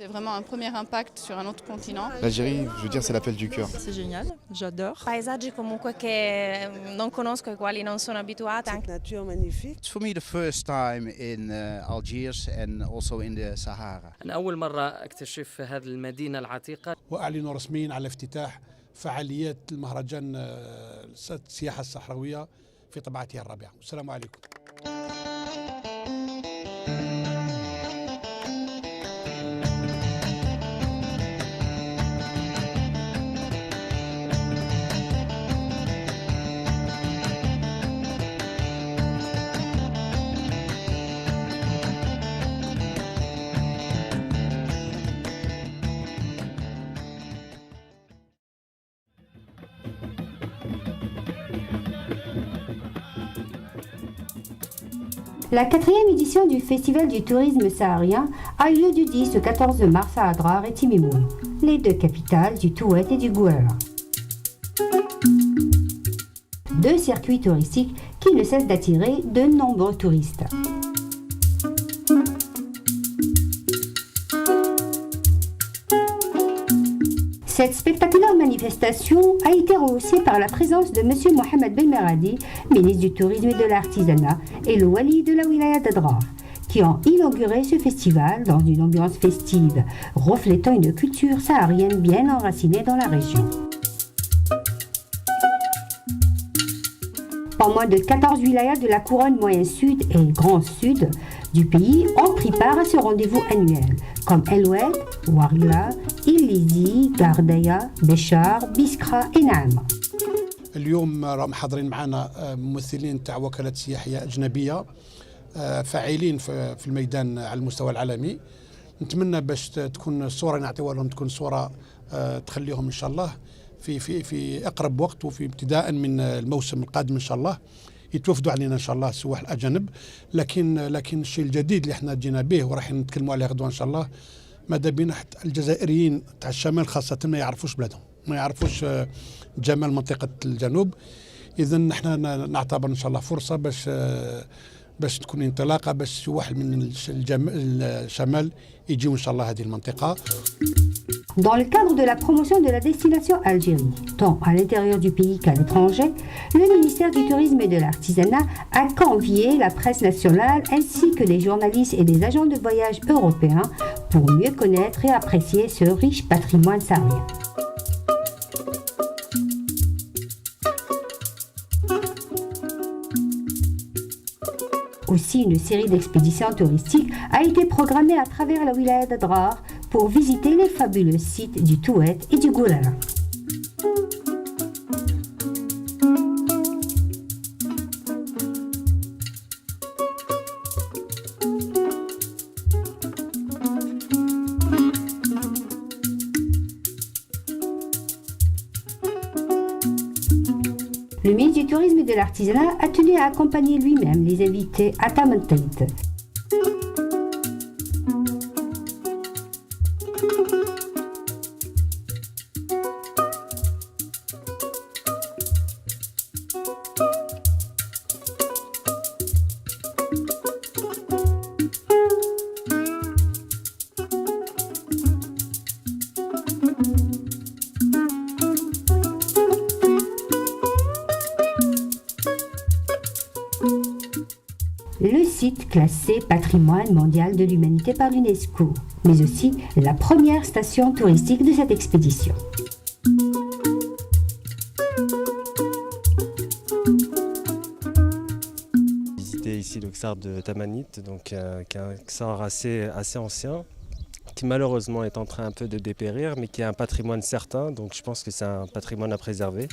C'est vraiment un premier impact sur un autre continent. L'Algérie, je veux dire, c'est l'appel du cœur. C'est génial, j'adore. Paesaggi comunque che non conosco, ai quali non sono abituata. Cette nature magnifique. It's for me the first time in Algiers and also in the Sahara. أنا أول مرة أكتشف هذه المدينة العتيقة. وأعلنوا رسميا على افتتاح فعاليات المهرجان السياحة الصحراوية في طبعته الرابعة. والسلام عليكم. La 4e édition du Festival du tourisme saharien a eu lieu du 10 au 14 mars à Adrar et Timimoun, les deux capitales du Touet et du Gouera. Deux circuits touristiques qui ne cessent d'attirer de nombreux touristes. Cette spectaculaire manifestation a été rehaussée par la présence de M. Mohamed Belmeradi, ministre du Tourisme et de l'Artisanat, et le Wali de la Wilaya d'Adrar, qui ont inauguré ce festival dans une ambiance festive, reflétant une culture saharienne bien enracinée dans la région. Pas moins de 14 wilayas de la couronne moyen-sud et grand sud du pays ont pris part à ce rendez-vous annuel, comme El Oued, Ouargla, إليزي، غارديا، بشار، بيسكرا ونعمة. اليوم راهم حاضرين معنا ممثلين تاع وكالات سياحية أجنبية فاعلين في الميدان على المستوى العالمي. نتمنى باش تكون الصورة نعطيوها لهم تكون صورة تخليهم إن شاء الله في أقرب وقت وفي ابتداء من الموسم القادم إن شاء الله يتوفدوا علينا إن شاء الله السواح الأجانب. لكن الشيء الجديد اللي احنا جينا به وراح نتكلموا عليه غدوة إن شاء الله، ماذا بينا حتى الجزائريين تاع الشمال خاصة ما يعرفوش بلادهم، ما يعرفوش جمال منطقة الجنوب. إذا نحن نعتبر إن شاء الله فرصة باش تكون انطلاقة باش السواح من الشمال يجيو إن شاء الله هذه المنطقة. Dans le cadre de la promotion de la destination Algérie, tant à l'intérieur du pays qu'à l'étranger, le ministère du Tourisme et de l'Artisanat a convié la presse nationale ainsi que les journalistes et les agents de voyage européens pour mieux connaître et apprécier ce riche patrimoine saharien. Aussi, une série d'expéditions touristiques a été programmée à travers la wilaya d'Adrar pour visiter les fabuleux sites du Touet et du Gouera. Le ministre du Tourisme et de l'Artisanat a tenu à accompagner lui-même les invités à Tamantait. Le site classé patrimoine mondial de l'humanité par l'UNESCO, mais aussi la première station touristique de cette expédition. Visiter ici le Ksar de Tamanit, donc qui est un Ksar assez ancien, qui malheureusement est en train un peu de dépérir, mais qui a un patrimoine certain, donc je pense que c'est un patrimoine à préserver.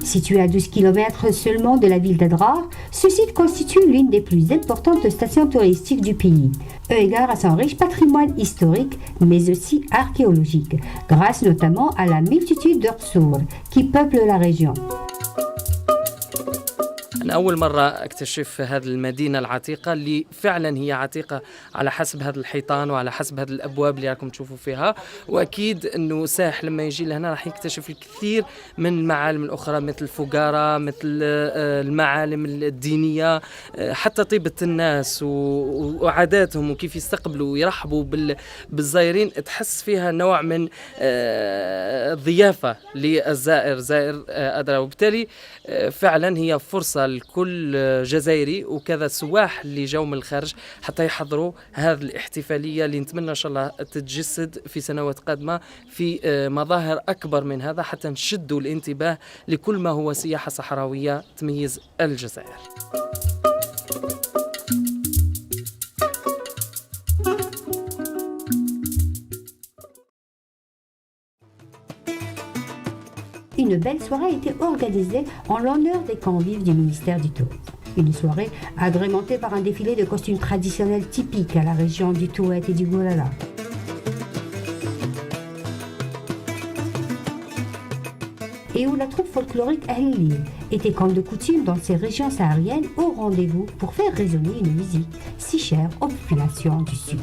Situé à 12 km seulement de la ville d'Adrar, ce site constitue l'une des plus importantes stations touristiques du pays, eu égard à son riche patrimoine historique, mais aussi archéologique, grâce notamment à la multitude d'Ursour qui peuplent la région. أنا أول مرة أكتشف هذه المدينة العتيقة اللي فعلا هي عتيقة على حسب هذا الحيطان وعلى حسب هذه الأبواب اللي راكم تشوفوا فيها. وأكيد أنه سائح لما يجي لهنا راح يكتشف الكثير من المعالم الأخرى مثل الفقارة، مثل المعالم الدينية، حتى طيبة الناس وعاداتهم وكيف يستقبلوا ويرحبوا بالزائرين. تحس فيها نوع من الضيافة للزائر، زائر أدرى. وبالتالي فعلا هي فرصة لكل جزائري وكذا سواح اللي جو من الخارج حتى يحضروا هذه الاحتفالية اللي نتمنى إن شاء الله تتجسد في سنوات قادمة في مظاهر أكبر من هذا، حتى نشدوا الانتباه لكل ما هو سياحة صحراوية تميز الجزائر. Une belle soirée a été organisée en l'honneur des convives du ministère du Tourisme. Une soirée agrémentée par un défilé de costumes traditionnels typiques à la région du Touet et du Gourala. Et où la troupe folklorique Ahlili était comme de coutume dans ces régions sahariennes au rendez-vous pour faire résonner une musique si chère aux populations du Sud.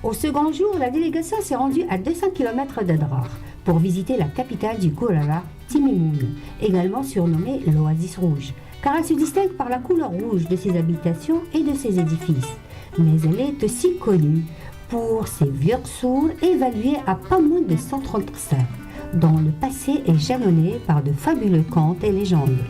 Au second jour, la délégation s'est rendue à 200 km d'Adrar pour visiter la capitale du Gourala, Timimoun, également surnommée l'Oasis Rouge, car elle se distingue par la couleur rouge de ses habitations et de ses édifices. Mais elle est aussi connue pour ses vieux sourds évalués à pas moins de 130 ans, dont le passé est jalonné par de fabuleux contes et légendes.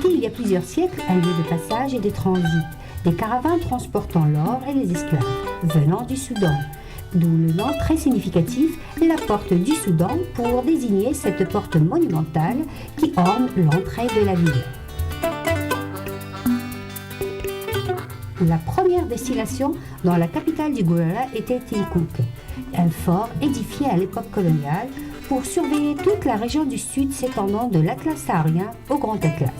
Il y a plusieurs siècles, un lieu de passage et de transit, des caravanes transportant l'or et les esclaves venant du Soudan, d'où le nom très significatif, la porte du Soudan, pour désigner cette porte monumentale qui orne l'entrée de la ville. La première destination dans la capitale du Gourala était Tilkouk, un fort édifié à l'époque coloniale pour surveiller toute la région du sud s'étendant de l'Atlas saharien au Grand Atlas.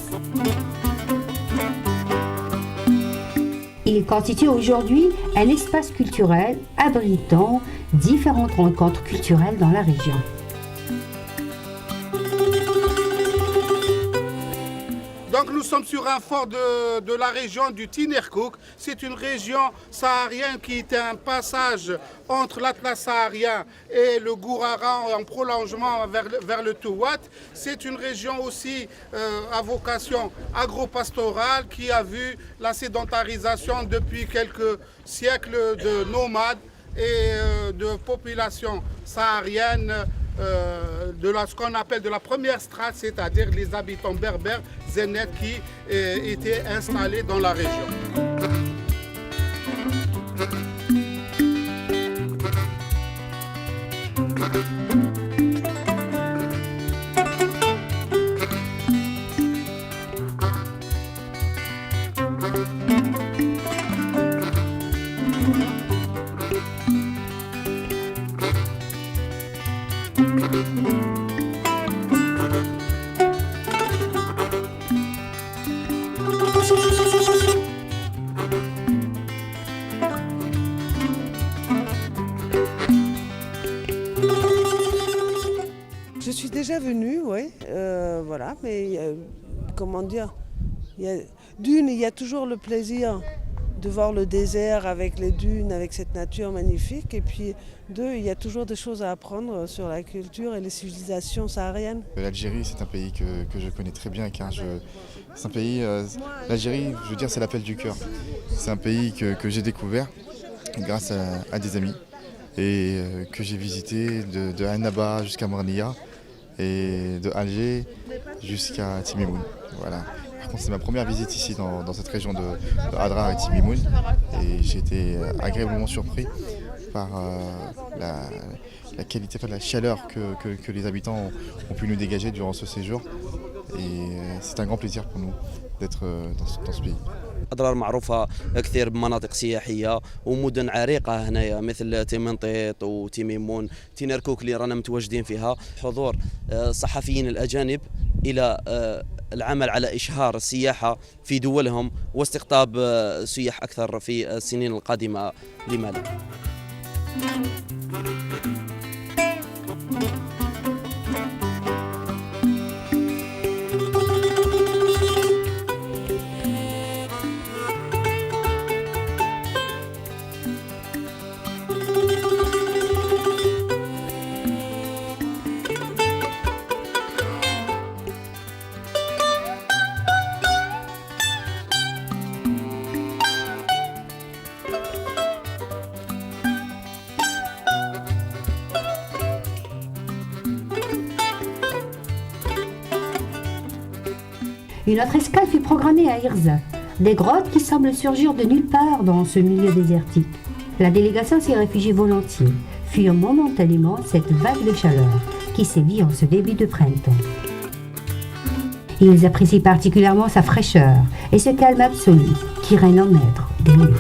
Il constitue aujourd'hui un espace culturel abritant différentes rencontres culturelles dans la région. Donc nous sommes sur un fort de la région du Tinerkouk. C'est une région saharienne qui était un passage entre l'Atlas saharien et le Gourara en prolongement vers le Touat. C'est une région aussi à vocation agro-pastorale qui a vu la sédentarisation depuis quelques siècles de nomades et de populations sahariennes de ce qu'on appelle de la première strate, c'est-à-dire les habitants berbères, zénètes qui étaient installés dans la région. Je suis déjà venue, oui, voilà, mais comment dire, D'une, il y a toujours le plaisir de voir le désert avec les dunes, avec cette nature magnifique. Et puis deux, il y a toujours des choses à apprendre sur la culture et les civilisations sahariennes. L'Algérie, c'est un pays que je connais très bien car c'est un pays, l'Algérie, je veux dire, c'est l'appel du cœur. C'est un pays que j'ai découvert grâce à des amis et que j'ai visité de Annaba jusqu'à Mornia et de Alger jusqu'à Timimoun. Voilà. Par contre, c'est ma première visite ici dans cette région de Adrar et Timimoun et j'ai été agréablement surpris par la qualité, la chaleur que les habitants ont pu nous dégager durant ce séjour. Et c'est un grand plaisir pour nous d'être dans ce pays. أضرار معروفة كثير بمناطق سياحية ومدن عريقة هنايا مثل تيمنطيط وتيميمون تينركوك اللي رانا متواجدين فيها. حضور الصحفيين الأجانب إلى العمل على إشهار السياحة في دولهم واستقطاب سياح أكثر في السنين القادمة لمالا. Une autre escale fut programmée à Irza, des grottes qui semblent surgir de nulle part dans ce milieu désertique. La délégation s'y réfugie volontiers, fuyant momentanément cette vague de chaleur qui sévit en ce début de printemps. Ils apprécient particulièrement sa fraîcheur et ce calme absolu qui règne en maître des lieux.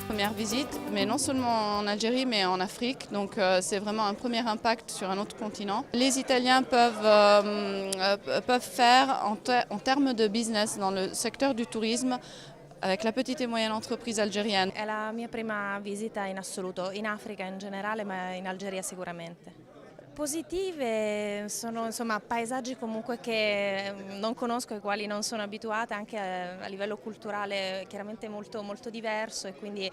Première visite, mais non seulement en Algérie, mais en Afrique. Donc c'est vraiment un premier impact sur un autre continent. Les Italiens peuvent faire en termes de business dans le secteur du tourisme avec la petite et moyenne entreprise algérienne. È la mia prima visita in assoluto, in Africa in generale, ma in Algeria sicuramente. Positive sono insomma paesaggi comunque che non conosco, ai quali non sono abituata, anche a livello culturale chiaramente molto, molto diverso e quindi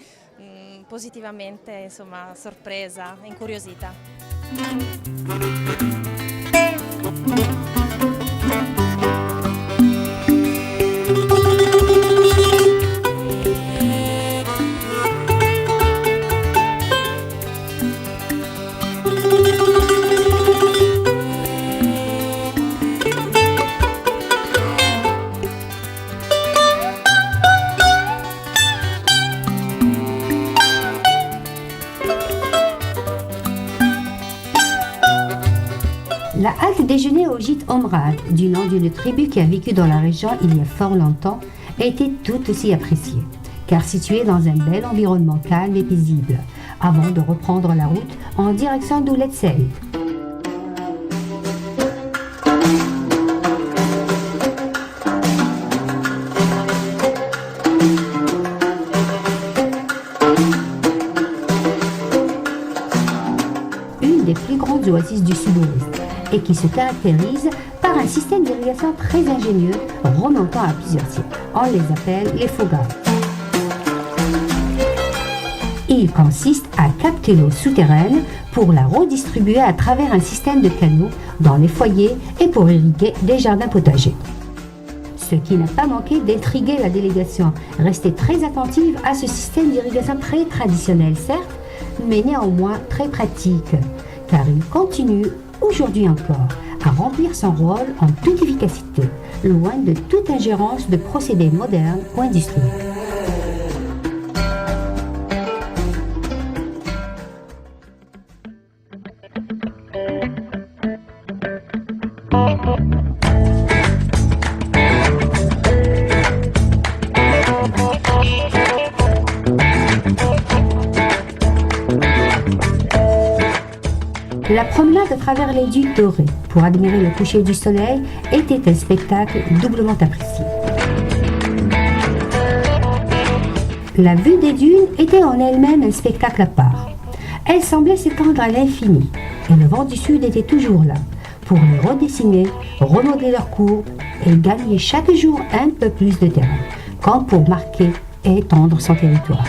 positivamente insomma sorpresa, incuriosita. La halte déjeuner au gîte Omrad, du nom d'une tribu qui a vécu dans la région il y a fort longtemps, était tout aussi appréciée, car située dans un bel environnement calme et paisible, avant de reprendre la route en direction d'Ouled Saïd. Une des plus grandes oasis du sud-ouest, et qui se caractérise par un système d'irrigation très ingénieux remontant à plusieurs siècles. On les appelle les fogas. Il consiste à capter l'eau souterraine pour la redistribuer à travers un système de canaux dans les foyers et pour irriguer des jardins potagers. Ce qui n'a pas manqué d'intriguer la délégation, restée très attentive à ce système d'irrigation très traditionnel, certes, mais néanmoins très pratique, car il continue aujourd'hui encore à remplir son rôle en toute efficacité, loin de toute ingérence de procédés modernes ou industriels. La promenade à travers les dunes dorées pour admirer le coucher du soleil était un spectacle doublement apprécié. La vue des dunes était en elle-même un spectacle à part. Elle semblait s'étendre à l'infini et le vent du sud était toujours là pour les redessiner, remodeler leurs courbes et gagner chaque jour un peu plus de terrain, comme pour marquer et étendre son territoire.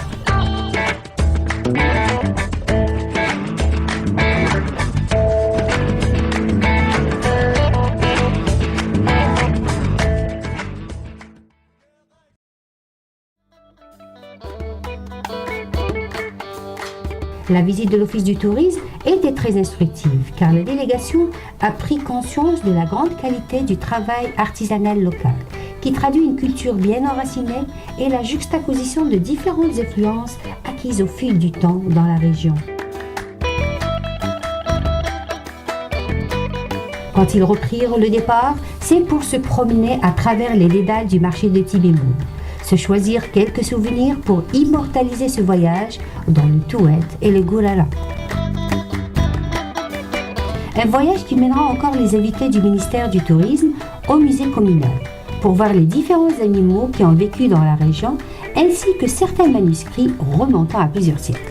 La visite de l'Office du tourisme était très instructive car la délégation a pris conscience de la grande qualité du travail artisanal local qui traduit une culture bien enracinée et la juxtaposition de différentes influences acquises au fil du temps dans la région. Quand ils reprirent le départ, c'est pour se promener à travers les dédales du marché de Tibémoun, se choisir quelques souvenirs pour immortaliser ce voyage dans le Touet et le Gourara. Un voyage qui mènera encore les invités du ministère du Tourisme au musée communal pour voir les différents animaux qui ont vécu dans la région ainsi que certains manuscrits remontant à plusieurs siècles.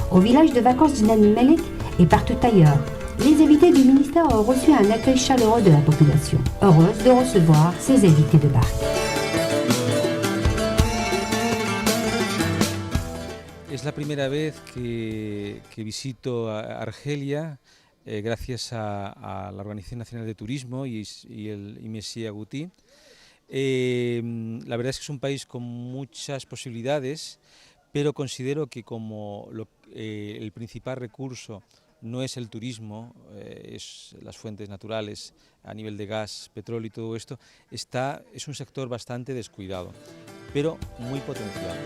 Au village de vacances de Nanimelek et partout ailleurs, les invités du ministère ont reçu un accueil chaleureux de la population, heureuse de recevoir ces invités de barque. Es la primera vez que visito Argelia gracias a la Organización Nacional de Turismo y el IMESI Agutí. La verdad es que es un país con muchas posibilidades, pero considero que como el principal recurso no es el turismo, es las fuentes naturales a nivel de gas, petróleo y todo esto, es un sector bastante descuidado, pero muy potencial.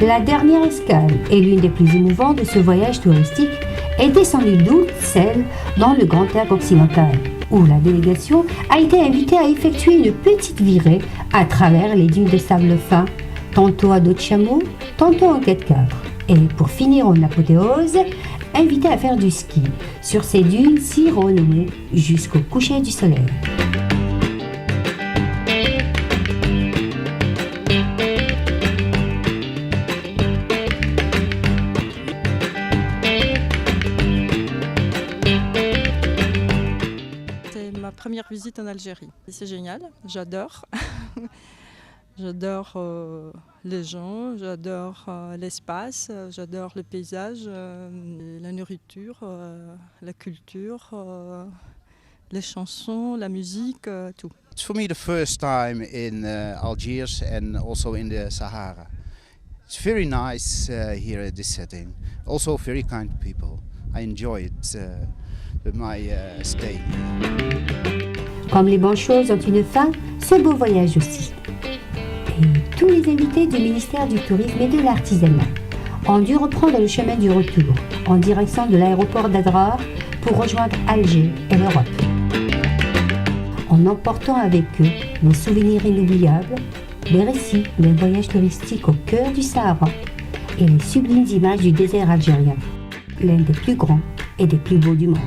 La dernière escale et l'une des plus émouvantes de ce voyage touristique était sans nul doute celle dans le Grand Lac occidental, où la délégation a été invitée à effectuer une petite virée à travers les dunes de sable fin, tantôt à dos de chameau, tantôt en 4x4. Et pour finir en apothéose, invitée à faire du ski sur ces dunes si renommées jusqu'au coucher du soleil. Première visite en Algérie. C'est génial, j'adore. J'adore les gens, j'adore l'espace, j'adore le paysage, la nourriture, la culture, les chansons, la musique, tout. It's for me the first time in Algiers and also in the Sahara. It's very nice here at this setting. Also very kind people. I enjoy it. My stay. Comme les bonnes choses ont une fin, ce beau voyage aussi. Et tous les invités du ministère du Tourisme et de l'Artisanat ont dû reprendre le chemin du retour en direction de l'aéroport d'Adrar pour rejoindre Alger et l'Europe. En emportant avec eux des souvenirs inoubliables, les récits d'un voyage touristique au cœur du Sahara et les sublimes images du désert algérien, l'un des plus grands et des plus beaux du monde.